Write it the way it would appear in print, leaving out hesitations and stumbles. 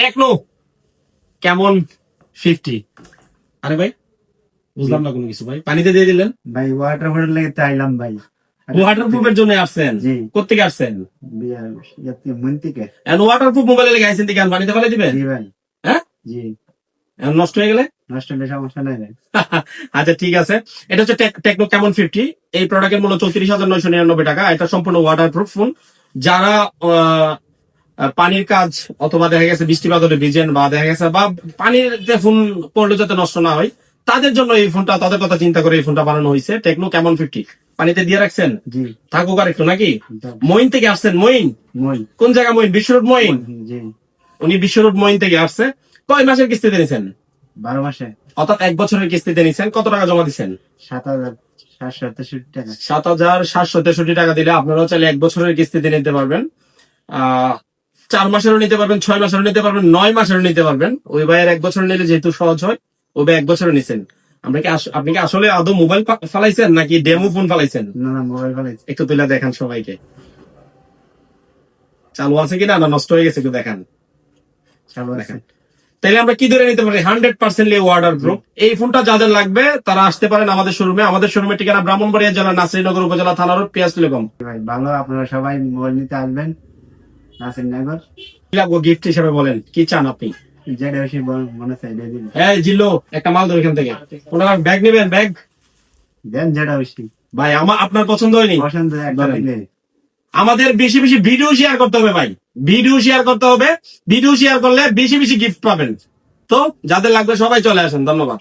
Techno কেমন 50। আরে ভাই বুঝলাম না কোনো কিছু ভাই, পানিতে দিয়ে দিলেন ভাই ওয়াটার বটল লেগে চাইলাম ভাই। ওয়াটার প্রুফের জন্য আসছেন? জি। কোথেকে আসছেন? মন থেকে। এখন ওয়াটার প্রুফ মোবাইলে লেগে আইছেন দেখে পানিতে ফেলে দিবেন? জি ভাই। হ্যাঁ জি। এখন নষ্ট হয়ে গেলে? নষ্ট হলে সমস্যা নাই ভাই। আচ্ছা ঠিক আছে, এটা হচ্ছে টেকনো কেমন 50। এই প্রোডাক্টের মূল্য 34,999 টাকা। এটা সম্পূর্ণ ওয়াটার প্রুফ ফোন। যারা পানির কাজ অথবা দেখা গেছে বৃষ্টি বাদলে ভিজেন বা দেখা গেছে বা পানিতে ফোন পড়লে যাতে নষ্ট না হয় তাদের জন্য এই ফোনটা, তাদের কথা চিন্তা করে এই ফোনটা বানানো হয়েছে। টেকনো কেমন 50 পানিতে দিয়ে রাখছেন? জি। থাকুক আর একটু নাকি? মইন থেকে আসছেন? মইন মই। কোন জায়গা? মইন বিশ্বরোড মইন। জি। উনি বিশ্বরোড মইন থেকে আসছে। কয় মাসের কিস্তিতে নিছেন? 12 মাসে। অর্থাৎ 1 বছরের কিস্তিতে নিছেন। কত টাকা জমা দিচ্ছেন? 7,763 টাকা। 7,763 টাকা দিলে আপনারাও চাইলে 1 বছরের কিস্তিতে নিতে পারবেন। 4 মাসেরও নিতে পারবেন, 6 মাসেরও নিতে পারবেন, 9 মাসেরও নিতে পারবেন। ওই ভাইয়ের 1 বছর নিলে যেহেতু সহজ হয়, ওই ভাই 1 বছরও নিছেন। আপনি কি আসলে আদৌ মোবাইল ফালাইছেন নাকি ডেমো ফোন ফালাইছেন? না মোবাইল ফালাইছি। একটু তুলে দেখান সবাইকে, চালু আছে কিনা না নষ্ট হয়ে গেছে একটু দেখান। চালু আছে। তাইলে আমরা কি ধরে নিতে পারি? 100% ওয়াটার প্রুফ। এই ফোনটা যাদের লাগবে তারা আসতে পারেন আমাদের শোরুমে। আমাদের শোরুমের ঠিকানা ব্রাহ্মণবাড়িয়া জেলা নাসিরনগর উপজেলা থানা রোড, পেঁয়াজ টেলিকম। ভাই ভালো, আপনারা সবাই মোবাইল নিতে আসবেন নাসিরনগর। কি লাগবো গিফট হিসেবে বলেন, কি চান আপনি? যেটা বেশি মনে চাই দিয়ে দিন। এই জিল্লো একটা মাল ধর এখান থেকে। ওনারা ব্যাগ নেবেন? ব্যাগ দেন যেটা বেশি। ভাই আপনার পছন্দ হয়নি? পছন্দ একটা দিলে। আমাদের বেশি বেশি ভিডিও শেয়ার করতে হবে ভাই, ভিডিও শেয়ার করতে হবে। ভিডিও শেয়ার করলে বেশি বেশি গিফট পাবেন। তো যাদের লাগবে সবাই চলে আসেন। ধন্যবাদ।